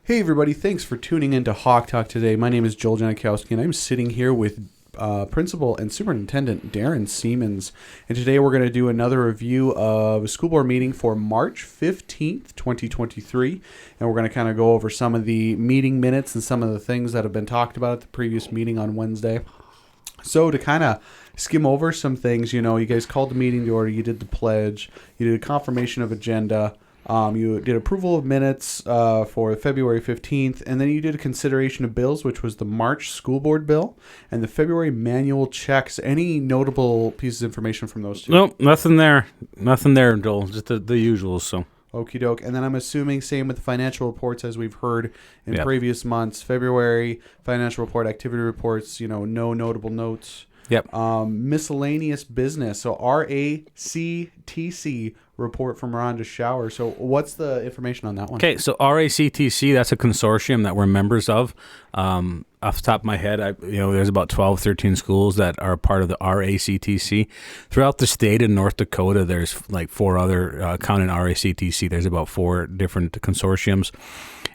Hey everybody, thanks for tuning in to Hawk Talk today. My name is Joel Janikowski and I'm sitting here with Principal and Superintendent Darin Seamands. And today we're going to do another review of a school board meeting for March 15th, 2023. And we're going to kind of go over some of the meeting minutes and some of the things that have been talked about at the previous meeting on Wednesday. So to kind of skim over some things, you guys called the meeting to order, you did the pledge, you did a confirmation of agenda, you did approval of minutes for February 15th, and then you did a consideration of bills, which was the March school board bill and the February manual checks. Any notable pieces of information from those two? Nope, nothing there. Nothing there, Joel. Just the usual. So. Okie doke. And then I'm assuming same with the financial reports as we've heard in previous months. February financial report, activity reports, no notable notes. Yep. Miscellaneous business. So RACTC report from Rhonda Shower. So what's the information on that one? Okay, so RACTC, that's a consortium that we're members of. Off the top of my head, there's about 12, 13 schools that are part of the RACTC. Throughout the state of North Dakota, there's like four other, counting RACTC, there's about four different consortiums.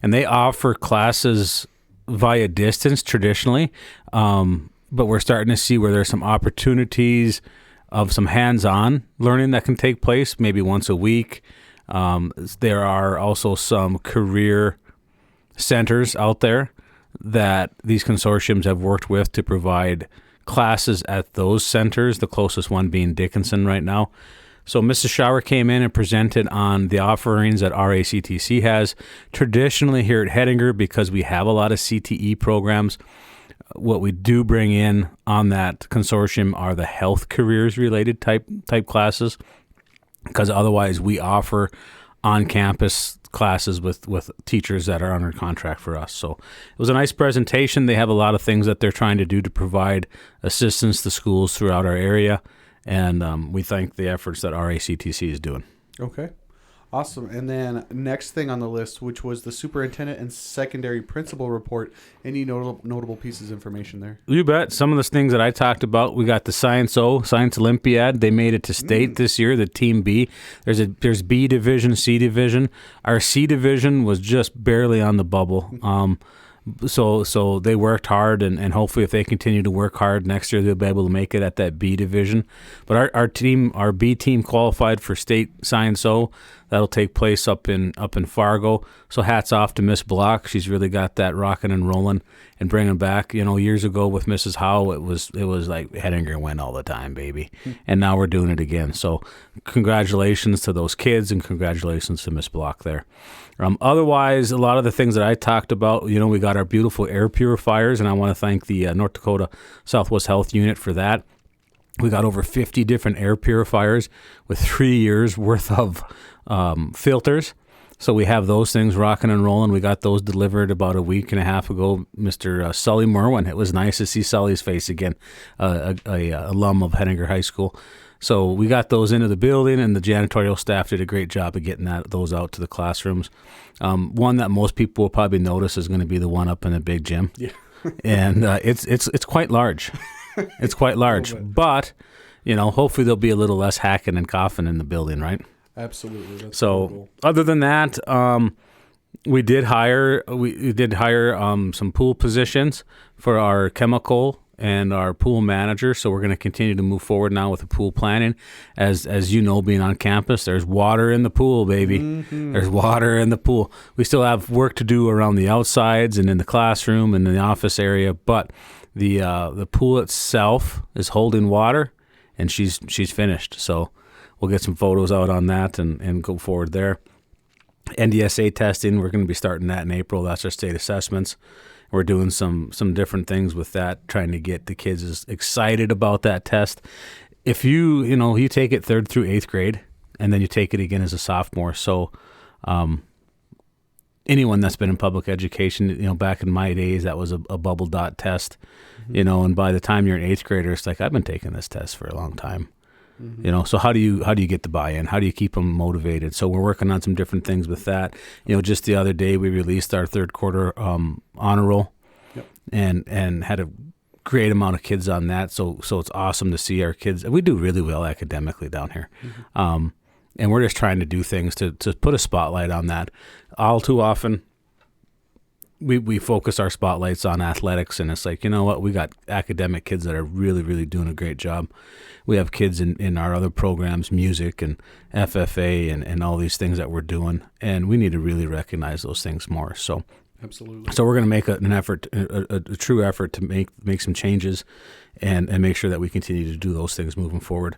And they offer classes via distance traditionally. But we're starting to see where there's some opportunities of some hands-on learning that can take place maybe once a week. There are also some career centers out there that these consortiums have worked with to provide classes at those centers, the closest one being Dickinson right now. So Mrs. Shower came in and presented on the offerings that RACTC has. Traditionally here at Hettinger, because we have a lot of CTE programs, what we do bring in on that consortium are the health careers related type classes, because otherwise we offer on-campus classes with teachers that are under contract for us. So it was a nice presentation. They have a lot of things that they're trying to do to provide assistance to schools throughout our area, and we thank the efforts that RACTC is doing. Okay. Awesome. And then next thing on the list, which was the Superintendent and Secondary Principal Report. Any notable pieces of information there? You bet. Some of the things that I talked about, we got the Science Olympiad. They made it to state this year, the Team B. There's B Division, C Division. Our C Division was just barely on the bubble. So they worked hard, and hopefully if they continue to work hard next year, they'll be able to make it at that B division. But our B team qualified for state Science O. That'll take place up in Fargo. So hats off to Miss Block. She's really got that rocking and rolling and bringing back. Years ago with Mrs. Howe, it was like Hettinger win all the time, baby. And now we're doing it again. So congratulations to those kids, and congratulations to Miss Block there. Otherwise, a lot of the things that I talked about, we got our beautiful air purifiers, and I want to thank the North Dakota Southwest Health Unit for that. We got over 50 different air purifiers with 3 years worth of filters. So we have those things rocking and rolling. We got those delivered about a week and a half ago. Mr. Sully Merwin. It was nice to see Sully's face again, a alum of Hettinger High School. So we got those into the building, and the janitorial staff did a great job of getting those out to the classrooms. One that most people will probably notice is going to be the one up in the big gym. Yeah. And it's quite large. It's quite large. But, hopefully there'll be a little less hacking and coughing in the building, right? Absolutely. That's so cool. Other than that, we did hire some pool positions for our chemical and our pool manager. So we're going to continue to move forward now with the pool planning. As being on campus, there's water in the pool, baby. Mm-hmm. There's water in the pool. We still have work to do around the outsides and in the classroom and in the office area, but the pool itself is holding water, and she's finished. So we'll get some photos out on that and go forward there. NDSA testing, we're going to be starting that in April. That's our state assessments. We're doing some different things with that, trying to get the kids as excited about that test. If you take it 3rd through 8th grade, and then you take it again as a sophomore. So anyone that's been in public education, back in my days, that was a bubble dot test, and by the time you're an 8th grader, it's like, I've been taking this test for a long time. Mm-hmm. So how do you get the buy-in? How do you keep them motivated? So we're working on some different things with that. Just the other day we released our 3rd quarter honor roll, and had a great amount of kids on that. So it's awesome to see our kids. We do really well academically down here. Mm-hmm. And we're just trying to do things to put a spotlight on that. All too often, we focus our spotlights on athletics, and it's like, you know what, we got academic kids that are really, really doing a great job. We have kids in our other programs, music and FFA and all these things that we're doing, and we need to really recognize those things more. So Absolutely. so we're going to make an effort, a true effort to make some changes and make sure that we continue to do those things moving forward.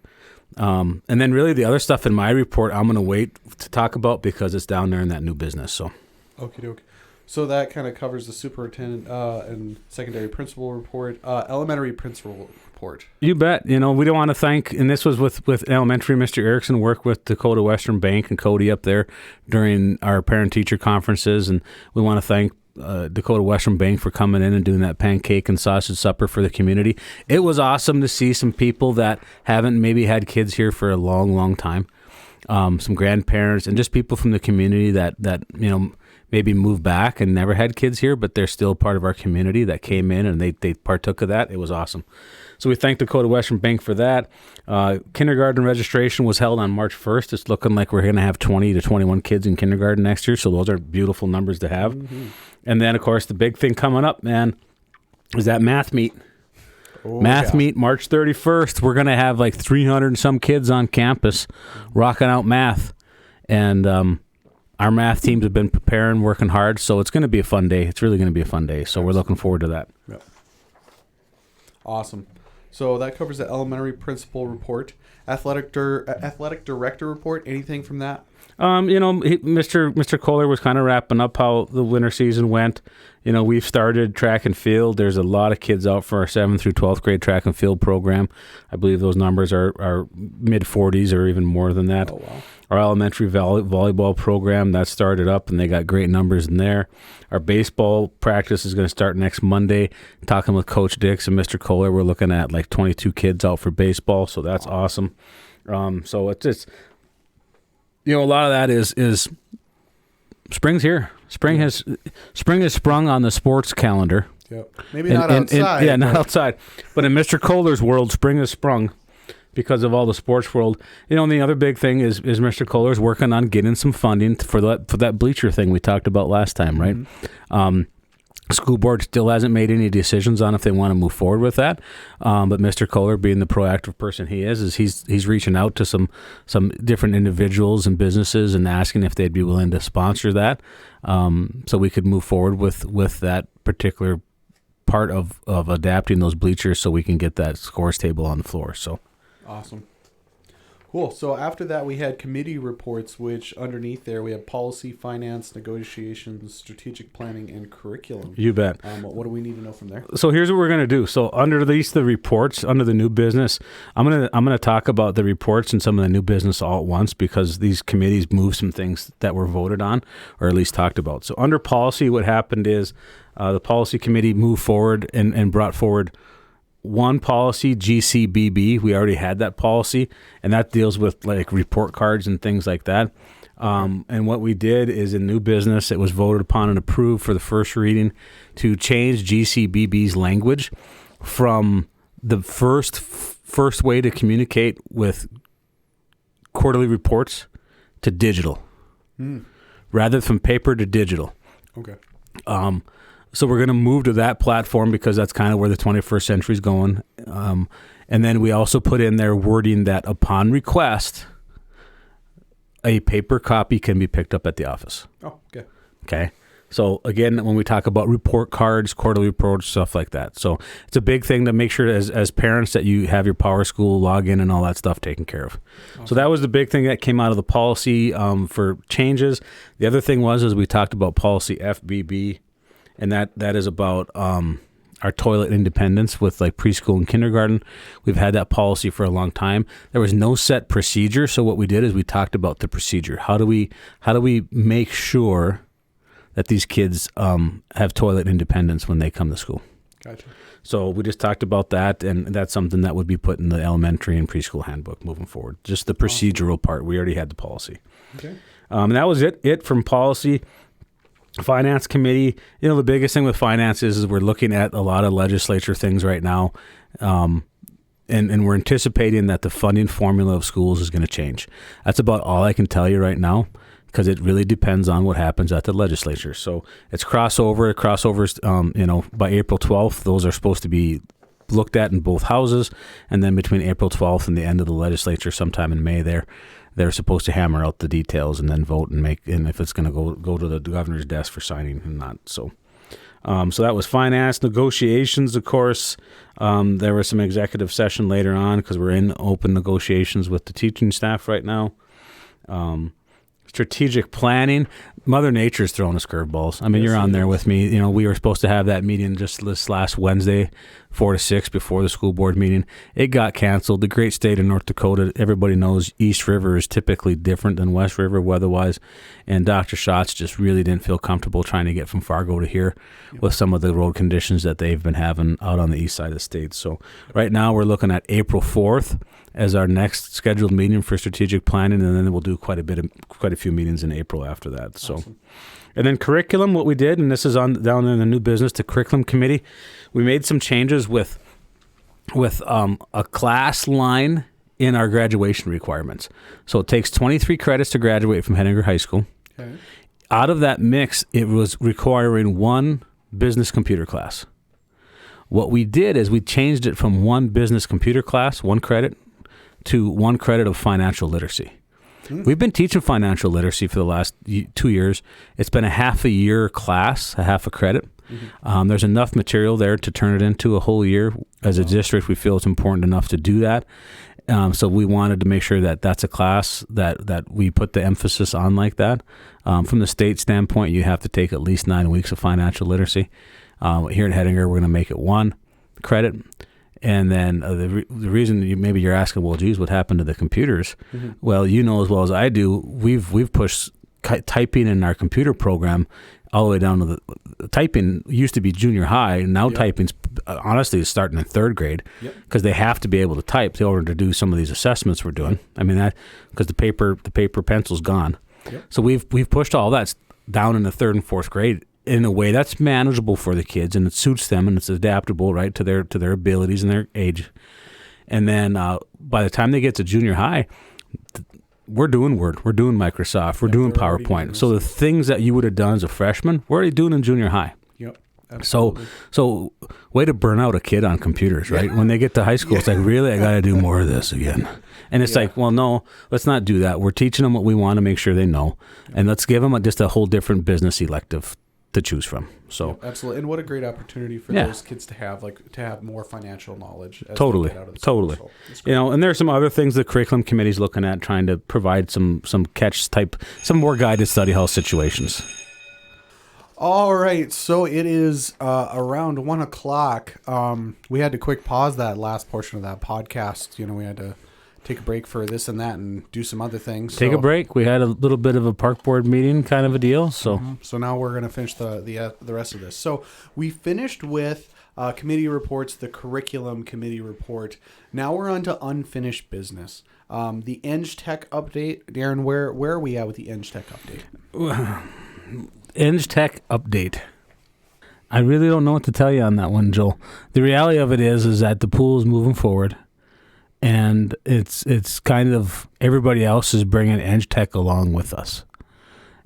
And then really the other stuff in my report, I'm going to wait to talk about because it's down there in that new business. So, Okie doke. So that kind of covers the superintendent and secondary principal report, elementary principal report. You bet. You know, we don't want to thank, and this was with elementary, Mr. Erickson worked with Dakota Western Bank and Cody up there during our parent-teacher conferences, and we want to thank Dakota Western Bank for coming in and doing that pancake and sausage supper for the community. It was awesome to see some people that haven't maybe had kids here for a long, long time, some grandparents and just people from the community that you know, maybe moved back and never had kids here, but they're still part of our community that came in and they partook of that. It was awesome. So we thank Dakota Western Bank for that. Kindergarten registration was held on March 1st. It's looking like we're going to have 20 to 21 kids in kindergarten next year, so those are beautiful numbers to have. Mm-hmm. And then, of course, the big thing coming up, man, is that math meet. Math meet, March 31st. We're going to have like 300 and some kids on campus rocking out math. And our math teams have been preparing, working hard, so it's going to be a fun day. It's really going to be a fun day, so we're looking forward to that. Yep. Awesome. So that covers the elementary principal report. Athletic director report, anything from that? You know, Mr. Kohler was kind of wrapping up how the winter season went. You know, we've started track and field. There's a lot of kids out for our 7th through 12th grade track and field program. I believe those numbers are mid-40s or even more than that. Oh, wow. Our elementary volleyball program, that started up, and they got great numbers in there. Our baseball practice is going to start next Monday. Talking with Coach Dix and Mr. Kohler, we're looking at like 22 kids out for baseball, so that's awesome. So it's just, you know, a lot of that is spring's here. Spring has sprung on the sports calendar. Yep. Maybe not outside. Not outside. But in Mr. Kohler's world, spring has sprung because of all the sports world. You know, and the other big thing is Mr. Kohler's working on getting some funding for that bleacher thing we talked about last time, right? Mm-hmm. School board still hasn't made any decisions on if they want to move forward with that. But Mr. Kohler, being the proactive person he is he's reaching out to some different individuals and businesses and asking if they'd be willing to sponsor that, so we could move forward with that particular part of adapting those bleachers so we can get that scores table on the floor. So awesome. Cool. So after that, we had committee reports, which underneath there we have policy, finance, negotiations, strategic planning, and curriculum. You bet. What do we need to know from there? So here's what we're going to do. So under the reports, under the new business, I'm gonna talk about the reports and some of the new business all at once because these committees moved some things that were voted on or at least talked about. So under policy, what happened is the policy committee moved forward and brought forward one policy, GCBB. We already had that policy, and that deals with like report cards and things like that. And what we did is in new business, it was voted upon and approved for the first reading to change GCBB's language from the first way to communicate with quarterly reports to digital, rather from paper to digital. Okay. So we're going to move to that platform because that's kind of where the 21st century is going. And then we also put in there wording that upon request, a paper copy can be picked up at the office. Oh, okay. Okay. So again, when we talk about report cards, quarterly reports, stuff like that. So it's a big thing to make sure as parents that you have your Power School login and all that stuff taken care of. Awesome. So that was the big thing that came out of the policy for changes. The other thing was we talked about policy FBB. And that is about our toilet independence with like preschool and kindergarten. We've had that policy for a long time. There was no set procedure, so what we did is we talked about the procedure. How do we make sure that these kids have toilet independence when they come to school? Gotcha. So we just talked about that, and that's something that would be put in the elementary and preschool handbook moving forward. Just the procedural part. We already had the policy. Okay. And that was it from policy. Finance committee, you know, the biggest thing with finance is we're looking at a lot of legislature things right now, and we're anticipating that the funding formula of schools is going to change. That's about all I can tell you right now because it really depends on what happens at the legislature. So it's crossovers, by April 12th, those are supposed to be looked at in both houses. And then between April 12th and the end of the legislature, sometime in May they're supposed to hammer out the details and then vote and if it's going to go to the governor's desk for signing and not. So that was finance. Negotiations, of course. There was some executive session later on because we're in open negotiations with the teaching staff right now. Strategic planning. Mother Nature's throwing us curveballs. I mean, you're on there with me. We were supposed to have that meeting just this last Wednesday, 4 to 6 before the school board meeting. It got canceled. The great state of North Dakota, everybody knows East River is typically different than West River weather-wise, and Dr. Schatz just really didn't feel comfortable trying to get from Fargo to here with some of the road conditions that they've been having out on the east side of the state. So right now we're looking at April 4th as our next scheduled meeting for strategic planning, and then we'll do quite a few meetings in April after that. So, awesome. And then curriculum, what we did, and this is down in the new business, the curriculum committee, we made some changes with a class line in our graduation requirements. So it takes 23 credits to graduate from Hettinger High School. Okay. Out of that mix, it was requiring one business computer class. What we did is we changed it from one business computer class, 1 credit, to 1 credit of financial literacy. We've been teaching financial literacy for the last 2 years. It's been a half a year class, a half a credit. Mm-hmm. There's enough material there to turn it into a whole year. As a district, we feel it's important enough to do that. So we wanted to make sure that that's a class that we put the emphasis on like that. From the state standpoint, you have to take at least 9 weeks of financial literacy. Here at Hettinger, we're going to make it 1 credit. And then the reason maybe you're asking, well, geez, what happened to the computers? Mm-hmm. Well, as well as I do, we've pushed typing in our computer program all the way down to the typing used to be junior high. Now typing's honestly is starting in 3rd grade because they have to be able to type in order to do some of these assessments we're doing. I mean that because the paper pencil's gone. Yep. So we've pushed all that down in the 3rd and 4th grade in a way that's manageable for the kids and it suits them and it's adaptable, right, to their abilities and their age. And then by the time they get to junior high, we're doing Word, we're doing Microsoft, we're doing PowerPoint. So the things that you would have done as a freshman, we're already doing in junior high. Yep. Absolutely. So way to burn out a kid on computers, right? When they get to high school, it's like, really, I got to do more of this again. And it's like, well, no, let's not do that. We're teaching them what we want to make sure they know. And let's give them just a whole different business elective to choose from. So absolutely. And what a great opportunity for those kids to have more financial knowledge as totally they get out of school. So and there are some other things the curriculum committee's looking at, trying to provide some more guided study hall situations. All right, so it is around 1:00. We had to quick pause that last portion of that podcast. We had to take a break for this and that and do some other things. Take a break. We had a little bit of a park board meeting kind of a deal. So So now we're going to finish the rest of this. So we finished with committee reports, the curriculum committee report. Now we're on to unfinished business. The Eng Tech update. Darin, where are we at with the Eng Tech update? Eng Tech update. I really don't know what to tell you on that one, Joel. The reality of it is that the pool is moving forward. And it's kind of everybody else is bringing Eng Tech along with us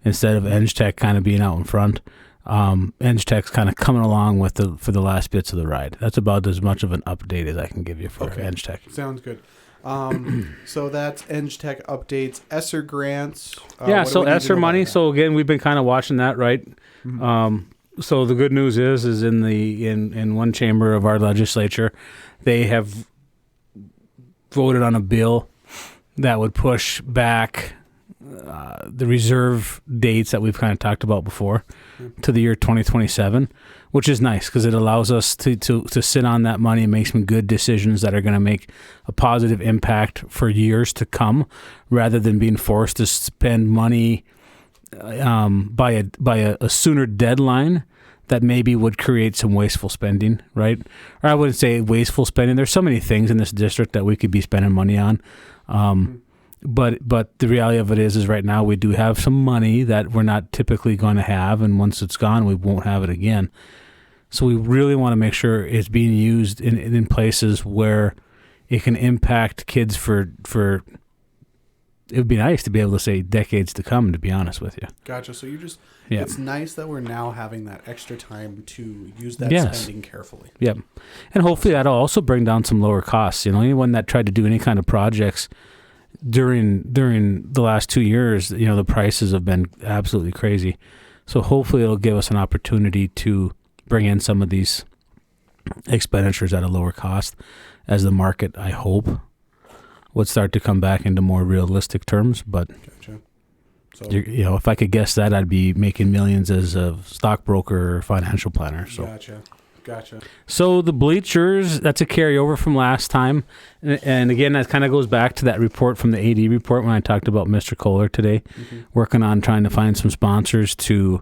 instead of Eng Tech kind of being out in front. Eng Tech's kind of coming along for the last bits of the ride. That's about as much of an update as I can give you for Eng Tech. Sounds good. So that's Eng Tech updates, ESSER grants. So ESSER money. So again, we've been kind of watching that, right? Mm-hmm. So the good news is in one chamber of our legislature, they have voted on a bill that would push back the reserve dates that we've kind of talked about before to the year 2027, which is nice because it allows us to sit on that money and make some good decisions that are going to make a positive impact for years to come rather than being forced to spend money by a sooner deadline that maybe would create some wasteful spending, right? Or I wouldn't say wasteful spending. There's so many things in this district that we could be spending money on. But the reality of it is right now we do have some money that we're not typically going to have, and once it's gone, we won't have it again. So we really want to make sure it's being used in places where it can impact kids for it would be nice to be able to say decades to come, to be honest with you. Gotcha. So Yeah. it's nice that we're now having that extra time to use that Yes. spending carefully. Yep. And hopefully that'll also bring down some lower costs. Anyone that tried to do any kind of projects during the last 2 years, the prices have been absolutely crazy. So hopefully it'll give us an opportunity to bring in some of these expenditures at a lower cost as the market, I hope, would start to come back into more realistic terms. But Gotcha. So if I could guess that, I'd be making millions as a stockbroker or financial planner. So Gotcha. So the bleachers, that's a carryover from last time. And again, that kind of goes back to that report from the AD report when I talked about Mr. Kohler today, working on trying to find some sponsors to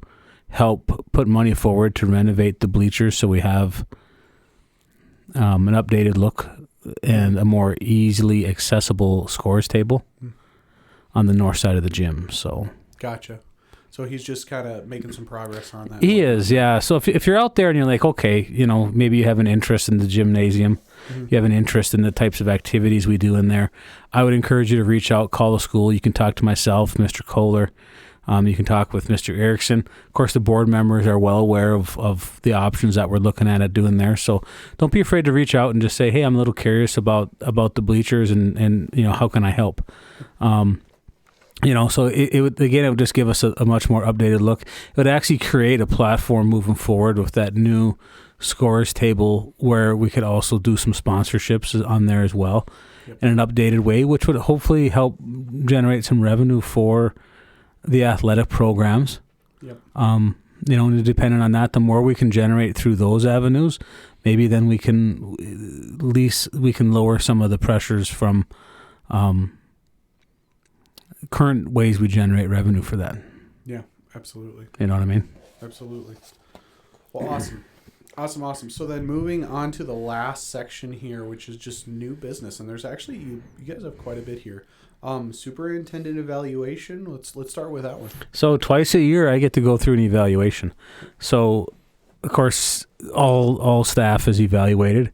help put money forward to renovate the bleachers so we have an updated look and a more easily accessible scores table on the north side of the gym. So Gotcha. So he's just kind of making some progress on that. He is, yeah. So if you're out there and you're like, okay, maybe you have an interest in the gymnasium, you have an interest in the types of activities we do in there, I would encourage you to reach out, call the school. You can talk to myself, Mr. Kohler. You can talk with Mr. Erickson. Of course, the board members are well aware of the options that we're looking at doing there. So don't be afraid to reach out and just say, hey, I'm a little curious about the bleachers and how can I help? So it would just give us a much more updated look. It would actually create a platform moving forward with that new scores table where we could also do some sponsorships on there as well in an updated way, which would hopefully help generate some revenue for the athletic programs. Yep. Depending on that, the more we can generate through those avenues, maybe then we can lower some of the pressures from current ways we generate revenue for that. Yeah, absolutely. You know what I mean? Absolutely. Well, awesome. So then moving on to the last section here, which is just new business, and there's actually you guys have quite a bit here. Superintendent evaluation. Let's start with that one. So twice a year I get to go through an evaluation. So of course all staff is evaluated.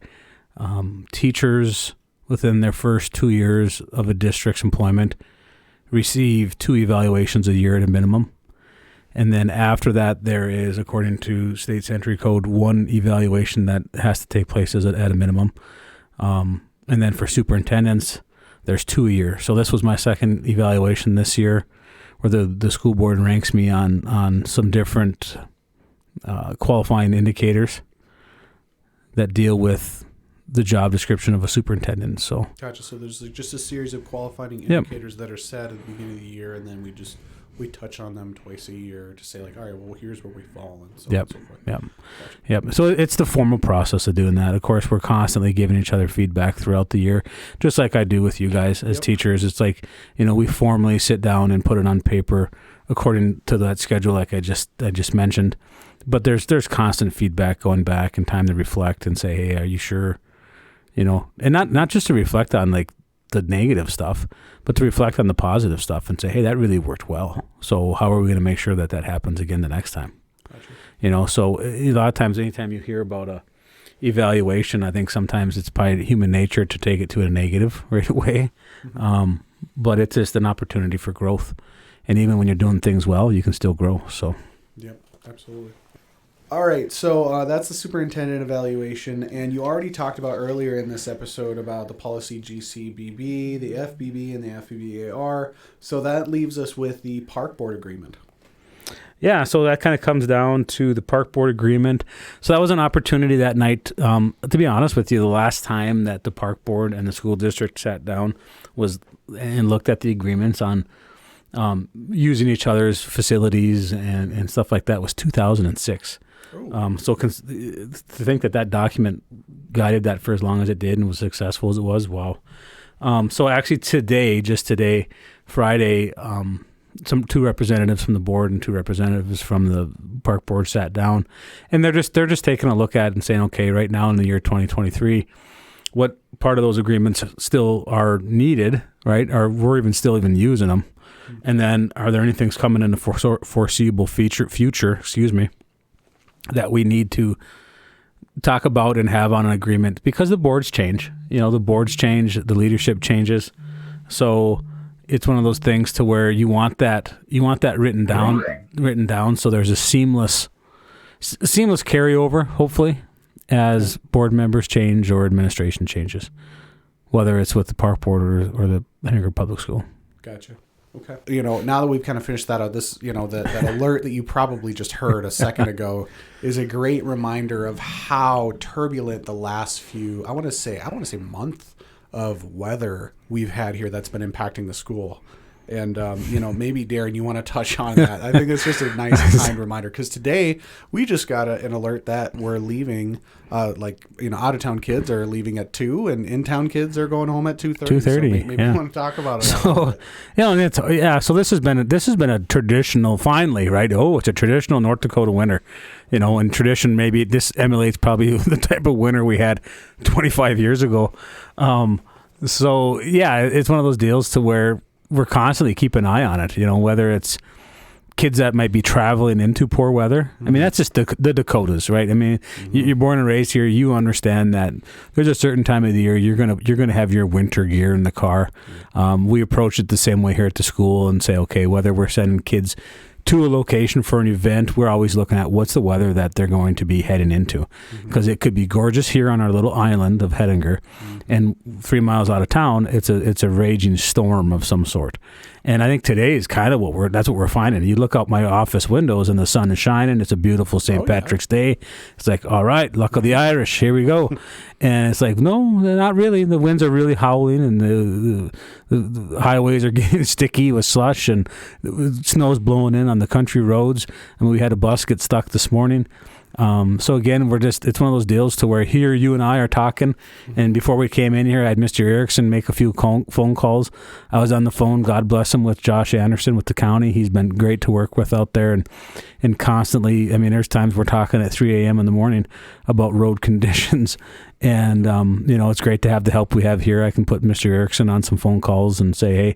Teachers within their first 2 years of a district's employment receive 2 evaluations a year at a minimum. And then after that, there is, according to State's entry code, 1 evaluation that has to take place at a minimum. And then for superintendents, there's 2 a year. So this was my second evaluation this year, where the school board ranks me on some different qualifying indicators that deal with the job description of a superintendent. So Gotcha. So there's just a series of qualifying indicators that are set at the beginning of the year, and then we touch on them twice a year to say, like, all right, well, here's where we fall, and so on and so forth. Yep. So it's the formal process of doing that. Of course, we're constantly giving each other feedback throughout the year, just like I do with you guys as teachers. It's like, we formally sit down and put it on paper according to that schedule, like I just mentioned. But there's constant feedback going back and time to reflect and say, hey, are you sure? And not just to reflect on like the negative stuff, but to reflect on the positive stuff and say, hey, that really worked well. So how are we going to make sure that happens again the next time? Gotcha. So a lot of times, anytime you hear about a evaluation, I think sometimes it's probably human nature to take it to a negative right away. But it's just an opportunity for growth. And even when you're doing things well, you can still grow. So. Yep, absolutely. All right, so that's the superintendent evaluation, and you already talked about earlier in this episode about the policy GCBB, the FBB, and the FBBAR. So that leaves us with the park board agreement. Yeah, so that kind of comes down to the park board agreement. So that was an opportunity that night. To be honest with you, the last time that the park board and the school district sat down was and looked at the agreements on using each other's facilities and stuff like that was 2006. So to think that document guided that for as long as it did and was successful as it was, wow. So actually today, Friday, 2 representatives from the board and 2 representatives from the park board sat down, and they're just taking a look at it and saying, okay, right now in the year 2023, what part of those agreements still are needed, right? Or we're still using them, and then are there any things coming in the foreseeable future? That we need to talk about and have on an agreement, because the boards change. The boards change, the leadership changes. So, it's one of those things to where you want that written down, so there's a seamless carryover, hopefully, as board members change or administration changes, whether it's with the park board or the Hettinger Public School. Gotcha. Okay. Now that we've kind of finished that out, this, that alert that you probably just heard a second ago is a great reminder of how turbulent the last few, I want to say month of weather we've had here that's been impacting the school. And, maybe, Darin, you want to touch on that. I think it's just a nice, kind reminder. Because today, we just got an alert that we're leaving, out-of-town kids are leaving at 2, and in-town kids are going home at 2:30. 2:30, so maybe you want to talk about it. So this has been a traditional, finally, right? Oh, it's a traditional North Dakota winter. In tradition, maybe this emulates probably the type of winter we had 25 years ago. It's one of those deals to where we're constantly keeping an eye on it, whether it's kids that might be traveling into poor weather. I mean, that's just the Dakotas, right? I mean, you're born and raised here. You understand that there's a certain time of the year you're gonna have your winter gear in the car. We approach it the same way here at the school and say, okay, whether we're sending kids to a location for an event, we're always looking at what's the weather that they're going to be heading into, because it could be gorgeous here on our little island of Hettinger, and 3 miles out of town, it's a raging storm of some sort. And I think today is kind of that's what we're finding. You look out my office windows and the sun is shining. It's a beautiful St. Patrick's Day. It's like, all right, luck of the Irish, here we go. And it's like, no, not really. The winds are really howling, and the highways are getting sticky with slush, and the snow's blowing in on the country roads. I mean, we had a bus get stuck this morning. So again, it's one of those deals to where here you and I are talking, and before we came in here, I had Mr. Erickson make a few phone calls. I was on the phone, God bless him, with Josh Anderson with the county. He's been great to work with out there, and constantly, I mean, there's times we're talking at 3 a.m. in the morning about road conditions, and it's great to have the help we have here. I can put Mr. Erickson on some phone calls and say, hey,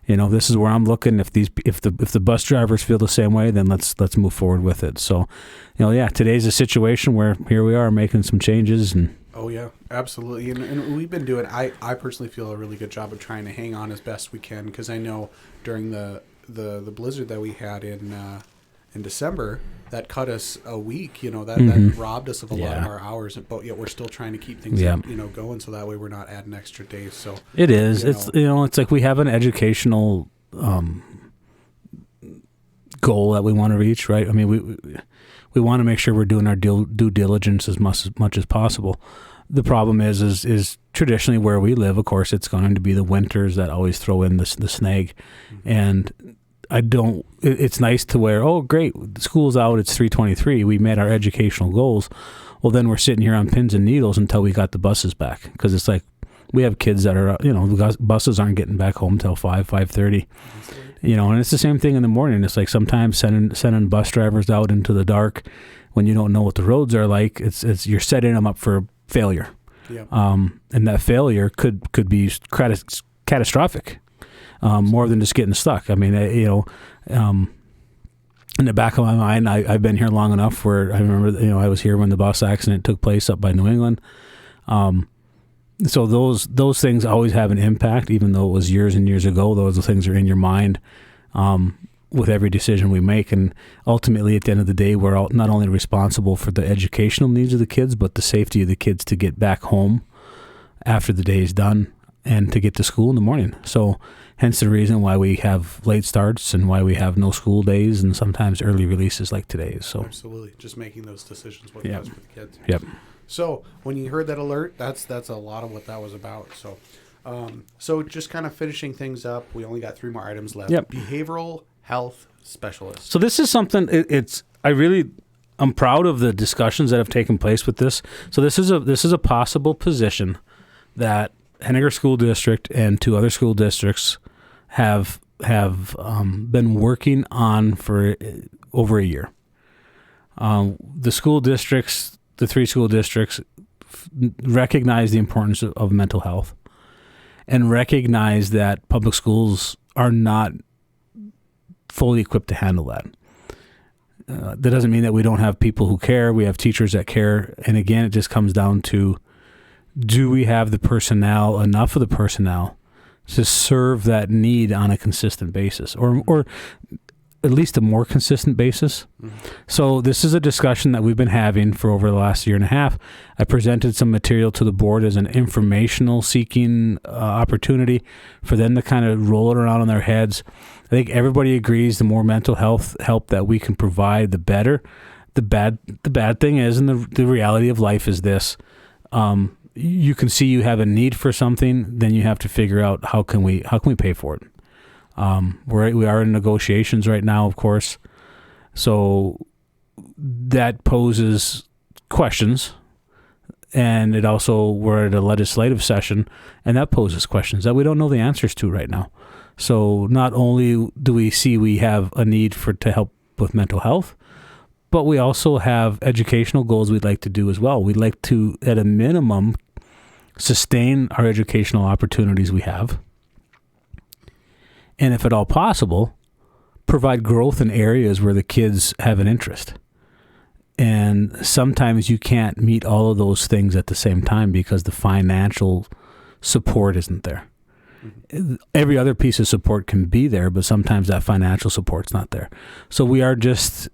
this is where I'm looking. If the bus drivers feel the same way, then let's move forward with it. So, today's a situation where here we are making some changes. And oh yeah, absolutely. And we've been doing. I personally feel a really good job of trying to hang on as best we can, because I know during the blizzard that we had in December, that cut us a week. That robbed us of a lot of our hours, but yet we're still trying to keep things going, so that way we're not adding extra days. So it is. It's like we have an educational goal that we want to reach, right? I mean, we want to make sure we're doing our due diligence as much as possible. The problem is traditionally where we live, of course, it's going to be the winters that always throw in the snag, and it's nice to where, oh, great, the school's out, it's 3:23, we met our educational goals. Well, then we're sitting here on pins and needles until we got the buses back, because it's like we have kids that are, the buses aren't getting back home till 5:30, and it's the same thing in the morning. It's like sometimes sending bus drivers out into the dark when you don't know what the roads are like, it's you're setting them up for failure. Yeah. And that failure could be catastrophic. More than just getting stuck. I mean, in the back of my mind, I've been here long enough where I remember, I was here when the bus accident took place up by New England. So those things always have an impact, even though it was years and years ago. Those things are in your mind with every decision we make. And ultimately, at the end of the day, we're all not only responsible for the educational needs of the kids, but the safety of the kids to get back home after the day is done and to get to school in the morning. So hence the reason why we have late starts and why we have no school days and sometimes early releases like today. So absolutely, just making those decisions what best for the kids. Yep. So when you heard that alert, that's a lot of what that was about. So just kind of finishing things up, we only got 3 more items left. Yep. Behavioral health specialist. So this is something. I'm proud of the discussions that have taken place with this. So this is a possible position that Hettinger School District and 2 other school districts have been working on for over a year. The school districts, the 3 school districts, recognize the importance of mental health and recognize that public schools are not fully equipped to handle that. That doesn't mean that we don't have people who care. We have teachers that care. And again, it just comes down to, do we have the personnel, enough of the personnel, to serve that need on a consistent basis, or at least a more consistent basis. Mm-hmm. So this is a discussion that we've been having for over the last year and a half. I presented some material to the board as an informational seeking opportunity for them to kind of roll it around in their heads. I think everybody agrees the more mental health help that we can provide, the better. The bad thing is, and the reality of life is this, you can see you have a need for something, then you have to figure out how can we pay for it. We are in negotiations right now, of course, so that poses questions, and it also, we're at a legislative session, and that poses questions that we don't know the answers to right now. So not only do we see we have a need to help with mental health, but we also have educational goals we'd like to do as well. We'd like to, at a minimum, sustain our educational opportunities we have, and if at all possible, provide growth in areas where the kids have an interest. And sometimes you can't meet all of those things at the same time because the financial support isn't there. Mm-hmm. Every other piece of support can be there, but sometimes that financial support's not there. So we are just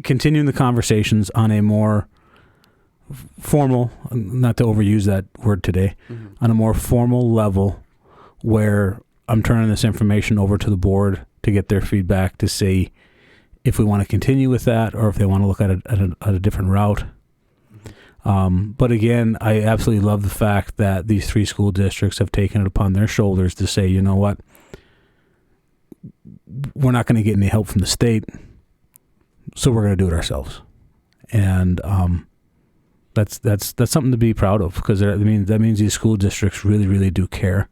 continuing the conversations on a more formal, not to overuse that word today, on a more formal level where I'm turning this information over to the board to get their feedback to see if we want to continue with that or if they want to look at a different route. But again, I absolutely love the fact that these 3 school districts have taken it upon their shoulders to say, you know what, we're not going to get any help from the state, so we're going to do it ourselves. And that's something to be proud of, because that means these school districts really, really do care.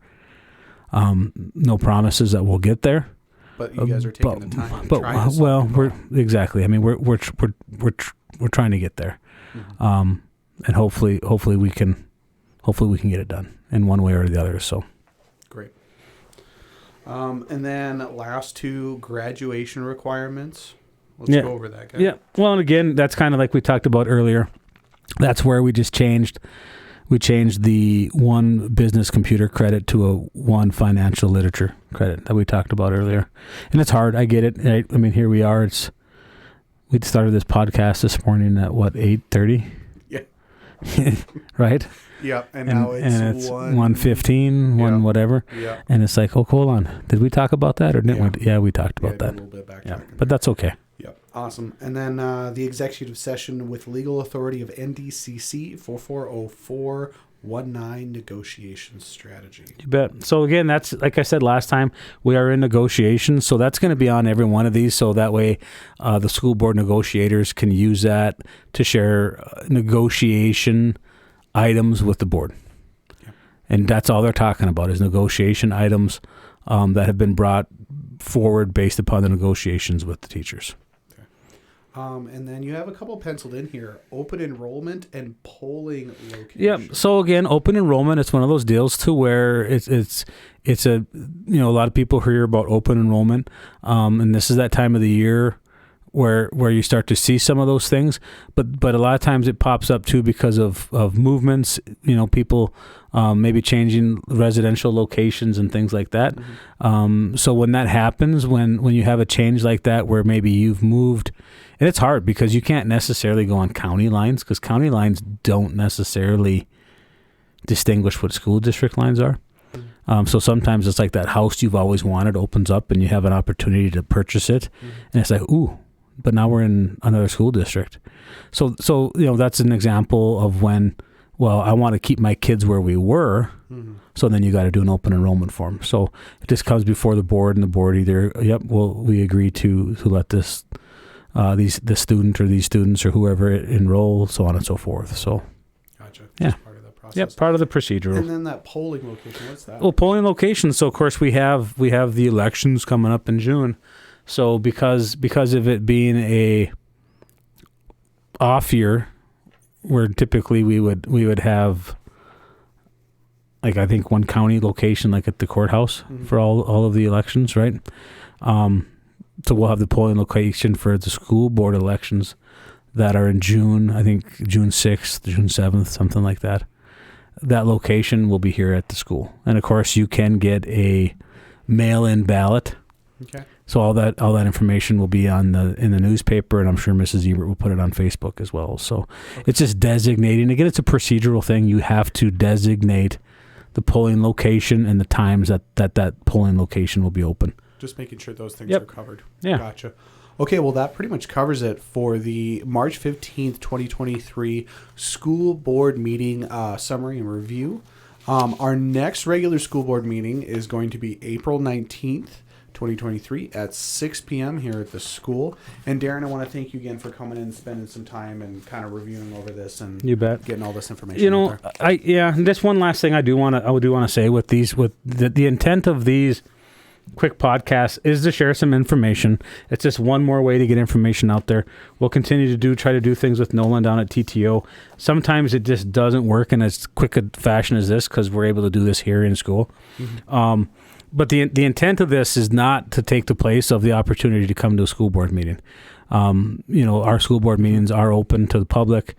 No promises that we'll get there, but you guys are taking the time. We're exactly. I mean, we're trying to get there, and hopefully we can get it done in one way or the other. So great. And then last 2 graduation requirements. Let's go over that, guys. Yeah. Well, and again, that's kind of like we talked about earlier. That's where we just changed. We changed the 1 business computer credit to a 1 financial literature credit that we talked about earlier. And it's hard. I get it. Right? I mean, here we are. We started this podcast this morning at 8:30? Yeah. Right? Yeah. And now it's 1:15, 1 whatever. Yeah. And it's like, oh, hold on. Did we talk about that or didn't we? Yeah, we talked about that. A little bit backtracking. Yeah. But that's okay. Yep. Awesome. And then the executive session with legal authority of NDCC 440419 negotiation strategy. You bet. So again, that's like I said last time, we are in negotiations. So that's going to be on every one of these. So that way the school board negotiators can use that to share negotiation items with the board. Yeah. And that's all they're talking about is negotiation items that have been brought forward based upon the negotiations with the teachers. And then you have a couple penciled in here: open enrollment and polling location. Yeah. So again, open enrollment, it's one of those deals to where it's a, a lot of people hear about open enrollment. And this is that time of the year where you start to see some of those things, but a lot of times it pops up too because of movements, people maybe changing residential locations and things like that. Mm-hmm. So when that happens, when you have a change like that where maybe you've moved, and it's hard because you can't necessarily go on county lines because county lines don't necessarily distinguish what school district lines are. Mm-hmm. So sometimes it's like that house you've always wanted opens up and you have an opportunity to purchase it. Mm-hmm. And it's like, ooh, but now we're in another school district. So that's an example of when, well, I want to keep my kids where we were. Mm-hmm. So then you got to do an open enrollment form. So it just comes before the board, and the board either, we agree to let this, the student or these students or whoever enroll, so on and so forth. So, gotcha. Yeah. Part of the process. Yep, part of the procedural. And then that polling location, what's that? Well, polling location. So of course we have the elections coming up in June. So because of it being a off year, where typically we would have, like, I think 1 county location, like at the courthouse, mm-hmm. for all of the elections, right? So we'll have the polling location for the school board elections that are in June, I think June 6th, June 7th, something like that. that location will be here at the school. And of course, you can get a mail-in ballot. Okay. So all that information will be in the newspaper, and I'm sure Mrs. Ebert will put it on Facebook as well. So it's just designating. Again, it's a procedural thing. You have to designate the polling location and the times that polling location will be open. Just making sure those things are covered. Yeah. Gotcha. Okay, well, that pretty much covers it for the March 15th, 2023 school board meeting summary and review. Our next regular school board meeting is going to be April 19th, 2023 at 6 p.m. here at the school. And Darin, I want to thank you again for coming in and spending some time and kind of reviewing over this and you bet. Getting all this information out there. Just one last thing I do want to say with these, with the intent of these quick podcast is to share some information. It's just one more way to get information out there. We'll continue to try to do things with Nolan down at TTO. Sometimes it just doesn't work in as quick a fashion as this because we're able to do this here in school. Mm-hmm. But the intent of this is not to take the place of the opportunity to come to a school board meeting. Our school board meetings are open to the public.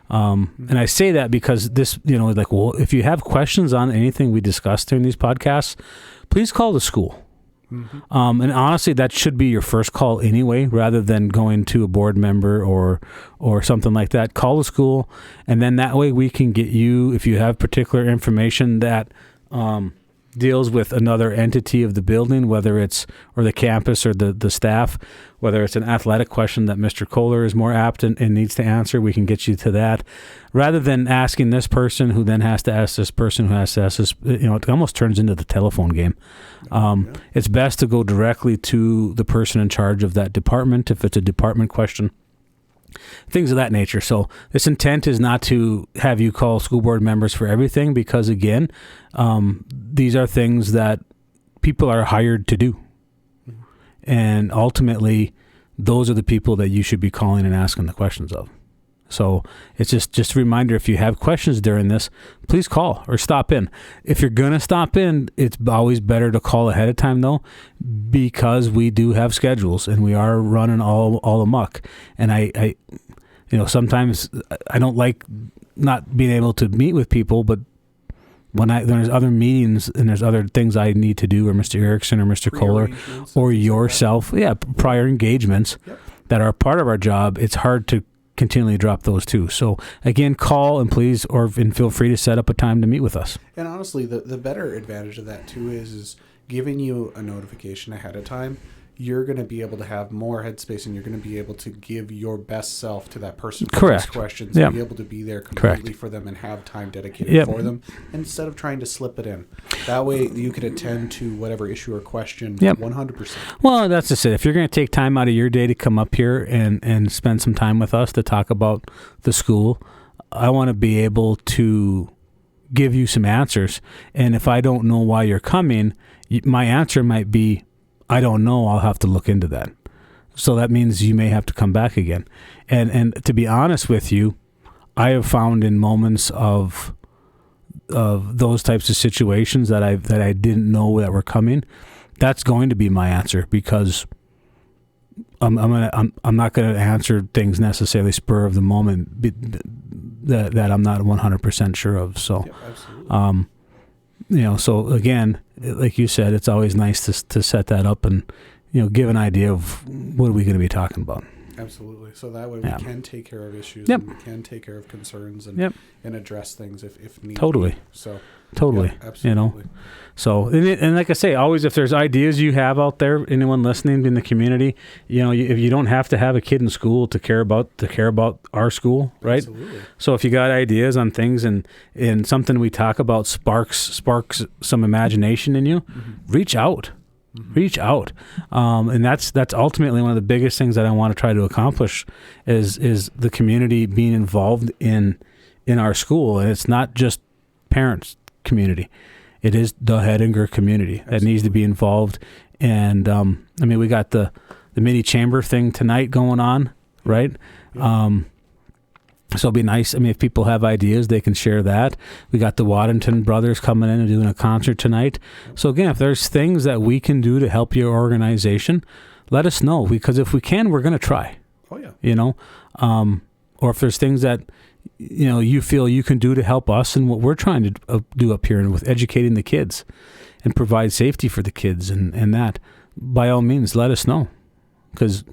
And I say that because this, if you have questions on anything we discussed during these podcasts, please call the school. Mm-hmm. And honestly, that should be your first call anyway, rather than going to a board member or something like that. Call the school, and then that way we can get you, if you have particular information that deals with another entity of the building, whether it's or the campus or the staff, whether it's an athletic question that Mr. Kohler is more apt and needs to answer, we can get you to that. Rather than asking this person who then has to ask this person who has to ask this, it almost turns into the telephone game. It's best to go directly to the person in charge of that department if it's a department question. Things of that nature. So this intent is not to have you call school board members for everything because, again, these are things that people are hired to do. Mm-hmm. And ultimately, those are the people that you should be calling and asking the questions of. So it's just a reminder, if you have questions during this, please call or stop in. If you're going to stop in, it's always better to call ahead of time, though, because we do have schedules and we are running all amok. And I sometimes I don't like not being able to meet with people, but when there's other meetings and there's other things I need to do, or Mr. Erickson or Mr. Kohler or yourself, prior engagements that are part of our job, it's hard to continually drop those too. So again, call and please, and feel free to set up a time to meet with us. And honestly, the better advantage of that too is giving you a notification ahead of time. You're going to be able to have more headspace, and you're going to be able to give your best self to that person. Correct. Questions. Be able to be there completely for them and have time dedicated for them instead of trying to slip it in. That way, you can attend to whatever issue or question 100%. Well, that's just it. If you're going to take time out of your day to come up here and spend some time with us to talk about the school, I want to be able to give you some answers. And if I don't know why you're coming, my answer might be, I don't know, I'll have to look into that. So that means you may have to come back again. And to be honest with you, I have found in moments of those types of situations that I didn't know that were coming, that's going to be my answer, because I'm not going to answer things necessarily spur of the moment that I'm not 100% sure of. So, absolutely. So again, like you said, it's always nice to set that up and, give an idea of what are we going to be talking about. Absolutely. So that way we can take care of issues and we can take care of concerns and address things if needed. Totally. So totally. Absolutely. So, and like I say, always, if there's ideas you have out there, anyone listening in the community, if you don't have to have a kid in school to care about our school, right? Absolutely. So if you got ideas on things and something we talk about sparks some imagination in you, reach out. Mm-hmm. Reach out. And that's ultimately one of the biggest things that I want to try to accomplish is the community being involved in our school. And it's not just parents community. It is the Hettinger community that needs to be involved. And we got the mini chamber thing tonight going on, right? Yeah. So it'd be nice. If people have ideas, they can share that. We got the Waddington brothers coming in and doing a concert tonight. So again, if there's things that we can do to help your organization, let us know, because if we can, we're going to try. Oh yeah. Or if there's things that you feel you can do to help us and what we're trying to do up here and with educating the kids and provide safety for the kids and that, by all means, let us know, because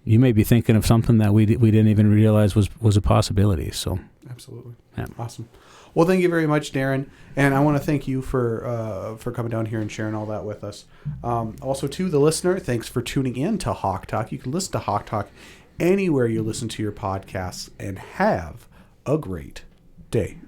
you may be thinking of something that we didn't even realize was a possibility. So absolutely, yeah. Awesome. Well, thank you very much, Darin, and I want to thank you for coming down here and sharing all that with us. Also, to the listener, thanks for tuning in to Hawk Talk. You can listen to Hawk Talk anywhere you listen to your podcasts, and have a great day.